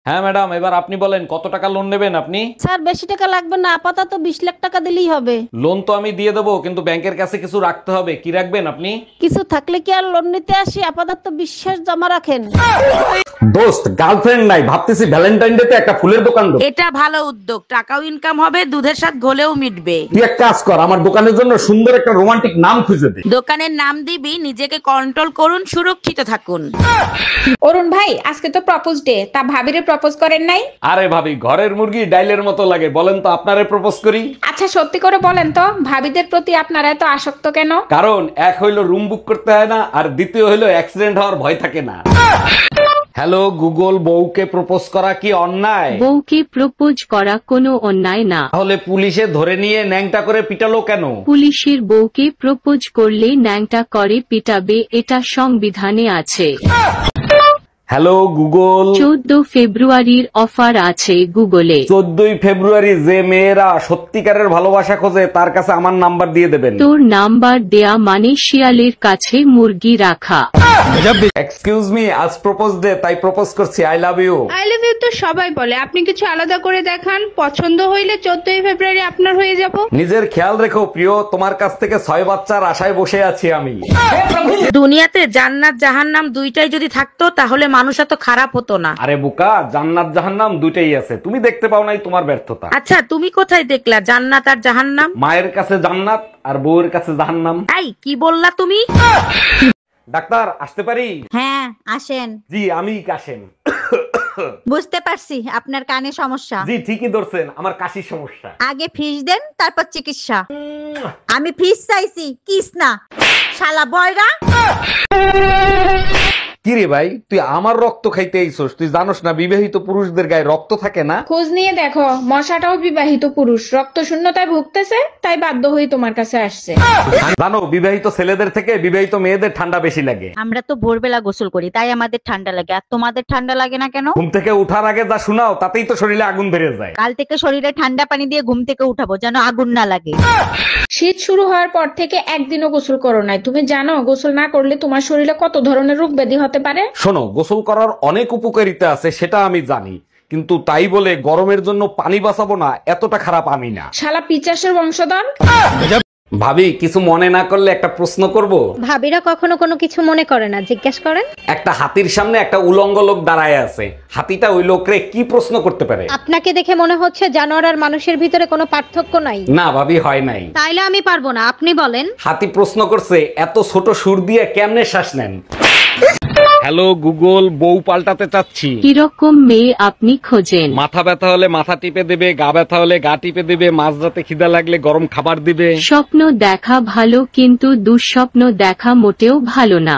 হ্যাঁ ম্যাডাম, এবার আপনি বলেন কত টাকা লোন নেবেন আপনি? স্যার বেশি টাকা লাগবে না, আপাতত 20 লাখ টাকা দিলেই হবে। লোন তো আমি দিয়ে দেবো, কিন্তু ব্যাংকের কাছে কিছু রাখতে হবে। কি রাখবেন আপনি? কিছু থাকলে কি আর লোন নিতে আসি? আপাতত বিশ্বাস জমা রাখেন। দোস্ত, গার্লফ্রেন্ড নাই, ভাবতেছি ভ্যালেন্টাইন ডে তে একটা ফুলের দোকান দেব। এটা ভালো উদ্যোগ, টাকাও ইনকাম হবে, দুধের সাথে ঘোলেও মিটবে। তুই এক কাজ কর, আমার দোকানের জন্য সুন্দর একটা রোমান্টিক নাম খুঁজে দে। দোকানের নাম দিবি, নিজেকে কন্ট্রোল করুন, সুরক্ষিত থাকুন। অরুণ ভাই, আজকে তো প্রপোজ ডে, তা ভাবিরে প্রপোজ করেন নাই? আরে ভাবি, ঘরের মুরগি ডাইলের মতো লাগে, বলেন তো আপনারে প্রপোজ করি? আচ্ছা সত্যি করে বলেন তো, ভাবিদের প্রতি আপনারা এত আসক্ত কেন? কারণ এক হইলো রুম বুক করতে হয় না, আর দ্বিতীয় হইলো অ্যাক্সিডেন্ট হওয়ার ভয় থাকে না। হ্যালো গুগল, বউকে প্রপোজ করা কি অন্যায়? বউকে প্রপোজ করা কোনো অন্যায় না। তাহলে পুলিশে ধরে নিয়ে ন্যাংটা করে পিটালো কেন? পুলিশের বউকে প্রপোজ করলে ন্যাংটা করে পিটাবে, এটা সংবিধানে আছে। হ্যালো গুগল, 14 ফেব্রুয়ারির অফার আছে গুগলে। 14ই ফেব্রুয়ারি যে মেয়েরা সত্যিকারের ভালোবাসা খোঁজে তার কাছে আমার নাম্বার দিয়ে দেবেন। তোর নাম্বার দেয়া মানে শিয়ালের কাছে মুরগি রাখা। এক্সকিউজ মি, আজ প্রপোজ ডে, তাই প্রপোজ করছি। I love you. I love you তো সবাই বলে, আপনি কিছু আলাদা করে দেখান। পছন্দ হইলে 14ই ফেব্রুয়ারি আপনার হয়ে যাব। নিজের খেয়াল রেখো প্রিয়, তোমার কাছ থেকে 6 বাচ্চার আশায় বসে আছি আমি। দুনিয়াতে জান্নাত জাহান্নাম দুইটাই যদি থাকতো তাহলে মানুষ এত খারাপ হতো না। আরে বোকা, জান্নাত জাহান্নাম দুইটাই আছে, তুমি দেখতে পাও নাই, তোমার ব্যর্থতা। আচ্ছা তুমি কোথায় দেখলা জান্নাত আর জাহান্নাম? মায়ের কাছে জান্নাত আর বউয়ের কাছে জাহান্নাম। এই কি বললা তুমি? ডাক্তার, আসতে পারি? হ্যাঁ আসেন। জি, আমি কাশেম। বুঝতে পারছি আপনার কানে সমস্যা। জি ঠিকই ধরছেন, আমার কাশির সমস্যা। আগে ফিস দেন, তারপর চিকিৎসা। আমি ফিস চাইছি, কিস না। শালা বয়রা। কি রে ভাই, তুই আমার রক্ত খাইতে আইছস? তুই জানোস না বিবাহিত পুরুষদের গায়ে রক্ত থাকে না? খোঁজ নিয়ে দেখো, মশাটাও বিবাহিত পুরুষ, রক্ত শূন্যতায় ভুগতেছে, তাই বাধ্য হয়ে তোমার কাছে আসছে। জানো, বিবাহিত ছেলেদের থেকে বিবাহিত মেয়েদের ঠান্ডা বেশি লাগে। আমরা তো ভোরবেলা গোসল করি, তাই আমাদের ঠান্ডা লাগে। আর তোমাদের ঠান্ডা লাগে না কেন? ঘুম থেকে উঠার আগে যা শোনাও, তাতেই তো শরীরে আগুন ধরে যায়। কাল থেকে শরীরে ঠান্ডা পানি দিয়ে ঘুম থেকে উঠাবো, যেন আগুন না লাগে। শীত শুরু হওয়ার পর থেকে একদিনও গোসল করো নাই। তুমি জানো গোসল না করলে তোমার শরীরে কত ধরনের রোগ ব্যাধি হতে পারে? শোনো, গোসল করার অনেক উপকারিতা আছে, সেটা আমি জানি, কিন্তু তাই বলে গরমের জন্য পানি বাঁচাবো না, এতটা খারাপ আমি না। শালা পিচাসের বংশধর। ভাবি, কিছু মনে না করলে একটা প্রশ্ন করব? ভাবিরা কখনো কোনো কিছু মনে করে না, জিজ্ঞেস করেন। একটা হাতির সামনে একটা উলঙ্গ লোক দাঁড়ায় আছে, হাতিটা ওই লোকরে কি প্রশ্ন করতে পারে? আপনাকে দেখে মনে হচ্ছে জানোয়ার আর মানুষের ভিতরে কোনো পার্থক্য নাই। না ভাবি, হয় নাই। তাইলে আমি পারবো না, আপনি বলেন। হাতি প্রশ্ন করছে, এত ছোট সুর দিয়ে কেমনে শ্বাস নেন? হ্যালো গুগল, বউ পাল্টাতে চাচ্ছি। কিরকম মেয়ে আপনি খোঁজেন? মাথা ব্যথা হলে মাথা টিপে দিবে, গা ব্যথা হলে গা টিপে দিবে, মাঝরাতে খিদা লাগলে গরম খাবার দিবে। স্বপ্ন দেখা ভালো, কিন্তু দুঃস্বপ্ন দেখা মোটেও ভালো না।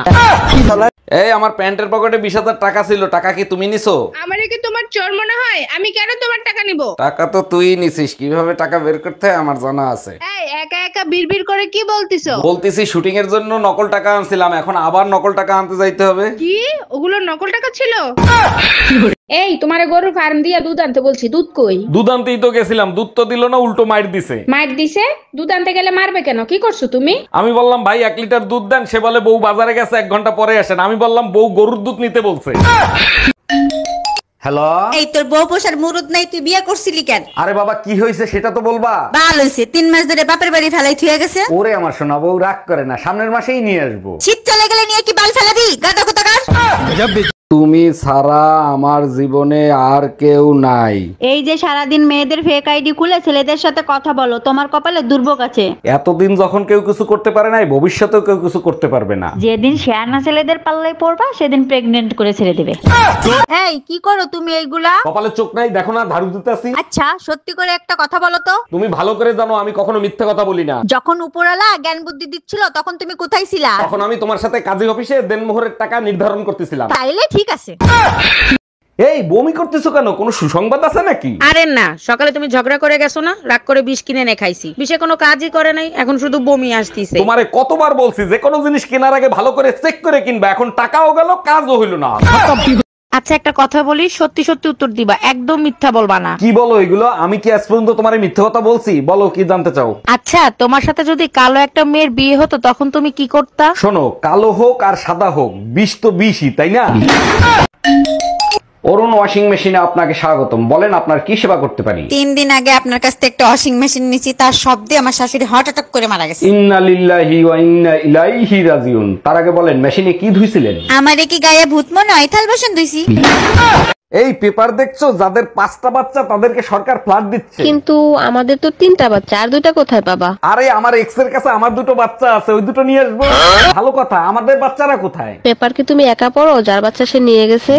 এই, আমার প্যান্টের পকেটে 20,000 টাকা ছিল, টাকা কি তুমি নিছো? আমারে কি তোমার চোর মনে হয়? আমি কেন তোমার টাকা নিব? টাকা তো তুই নিছিস, কিভাবে টাকা বের করতে হয় আমার জানা আছে। এই একা একা বিড়বিড় করে কি বলতিছো? বলতেছি শুটিং এর জন্য নকল টাকা আনছিলাম, এখন আবার নকল টাকা আনতে যাইতে হবে। কি ওগুলো নকল টাকা ছিল? এই তোমারে গরুর ফার্ম দিয়া দুধ আনতে বলছি, দুধ কই? দুধ আনতেই তো গেছিলাম, দুধ তো দিল না, উল্টো মাইর দিছে। মাইর দিছে? দুধ আনতে গেলে মারবে কেন? কি করছো তুমি? আমি বললাম ভাই 1 লিটার দুধ দেন, সে বলে বউ বাজারে গেছে, 1 ঘন্টা পরে আসেন। আমি বললাম বউ গরুর দুধ নিতে বলছে। হ্যালো, এই তোর বউ পোষার মুরুদ নাই, তুই বিয়ে করছিলি কেন? আরে বাবা, কি হয়েছে সেটা তো বলবা। ভালো হয়েছে, 3 মাস ধরে বাপের বাড়ি ফেলাই থুয়ে গেছে। ওরে আমার সোনা বউ, রাগ করে না, সামনের মাসেই নিয়ে আসবো। শীত চলে গেলে নিয়ে কি বাল ফেলাবি? গাদা কোথাকার। তুমি ছাড়া আমার জীবনে আর কেউ নাই। এই যে সারাদিন মেয়েদের ফেক আইডি খুলে ছেলেদের সাথে কথা বলো, তোমার কপালে দুর্ভোগ আছে। এতদিন যখন কেউ কিছু করতে পারে নাই, ভবিষ্যতেও কেউ কিছু করতে পারবে না। যেদিন শেয়ানা ছেলেদের পাল্লায় পড়বা, সেদিন প্রেগনেন্ট করে ছেড়ে দেবে। এই কি করো তুমি এইগুলা? কপালে চোখ নাই, দেখো না ঝাড়ু দিতেছি। আচ্ছা সত্যি করে একটা কথা বলো তো, তুমি ভালো করে জানো আমি কখনো মিথ্যা কথা বলি না। যখন উপরওয়ালা জ্ঞান বুদ্ধি দিচ্ছিল তখন তুমি কোথায় ছিলা? তখন আমি তোমার সাথে কাজী অফিসে দেনমোহরের টাকা নির্ধারণ করতেছিলাম। তাইলে ঠিক আছে। এই বমি করতেছো কেন? কোনো সুসংবাদ আছে নাকি? আরে না, সকালে তুমি ঝগড়া করে গেছো না, রাগ করে বিষ কিনে এনে খাইছি, বিষে কোনো কাজই করে নাই, এখন শুধু বমি আসতিছে। তোমারে কতবার বলছি যে কোনো জিনিস কেনার আগে ভালো করে চেক করে কিনবা, এখন টাকাও গেল, কাজও হইল না। আচ্ছা একটা কথা বলি, সত্যি সত্যি উত্তর দিবা, একদম মিথ্যা বলবা না। কি বলো এগুলো? আমি কি আজ পর্যন্ত তোমারে মিথ্যে কথা বলছি? বলো কি জানতে চাও? আচ্ছা তোমার সাথে যদি কালো একটা মেয়ের বিয়ে হতো তখন তুমি কি করতা? শোনো, কালো হোক আর সাদা হোক, বিষ তো বিষই, তাই না? অরুণ ওয়াশিং মেশিনে আপনাকে স্বাগতম। বলেন আপনার কি সেবা করতে পারি? 3 দিন আগে আপনার কাছ থেকে একটা ওয়াশিং মেশিন নিয়েছি, তার শব্দে আমার শাশুড়ি হার্ট অ্যাটাক করে মারা গেছে। ইন্না লিল্লাহি ওয়া ইন্না ইলাইহি রাজিউন। তার আগে বলেন মেশিনে কি ধুইছিলেন? আমারে কি গায়ে ভূত মনে হয়? থাল বাসন ধুইছি। এই পেপার দেখছো, যাদের 5টা বাচ্চা তাদেরকে সরকার ফ্ল্যাট দিচ্ছে। কিন্তু আমাদের তো 3টা বাচ্চা, আর 2টা কোথায় পাবা? আরে আমার এক্স এর কাছে আমার 2টো বাচ্চা আছে, ওই 2টো নিয়ে আসবো। ভালো কথা, আমাদের বাচ্চারা কোথায়? পেপার কি তুমি একা পড়ো? যার বাচ্চা সে নিয়ে গেছে।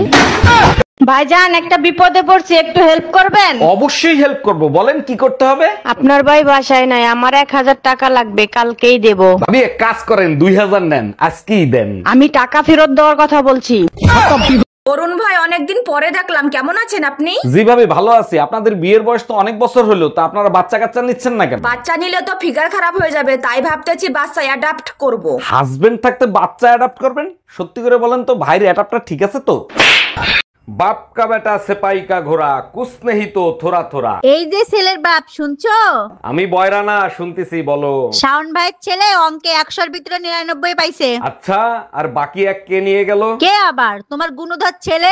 ভাইজান একটা বিপদে পড়ছি, একটু হেল্প করবেন? অবশ্যই হেল্প করব, বলেন কি করতে হবে? আপনার ভাই বাসায় নাই, আমার 1000 টাকা লাগবে, কালকেই দেব। ভাবি এক কাজ করেন, 2000 নেন, আজকেই দেন। আমি টাকা ফেরত দেওয়ার কথা বলছি। অরুণ ভাই, অনেকদিন পরে দেখলাম, কেমন আছেন আপনি? জি ভাবি ভালো আছি। আপনাদের বিয়ের বয়স তো অনেক বছর হলো, তা আপনারা বাচ্চা কাচ্চা নিচ্ছেন না কেন? বাচ্চা নিলে তো ফিগার খারাপ হয়ে যাবে, তাই ভাবতেছি বাচ্চা অ্যাডাপ্ট করব। হাজবেন্ড থাকতে বাচ্চা অ্যাডাপ্ট করবেন? সত্যি করে বলেন তো, ভাইয়ের অ্যাডাপ্টার ঠিক আছে তো? বাপ কা বেটা সিপাহি কা ঘোড়া, কুছ নেহি তো থোড়া থোড়া। এই যে ছেলের বাপ, শুনছো? আমি বয়রা না, শুনতেছি, বলো। শাওন ভাইয়ের ছেলে অঙ্কে 100-র ভিতরে 99 পাইছে। আচ্ছা, আর বাকি এক কে নিয়ে গেল? কে আবার? তোমার গুণধর ছেলে।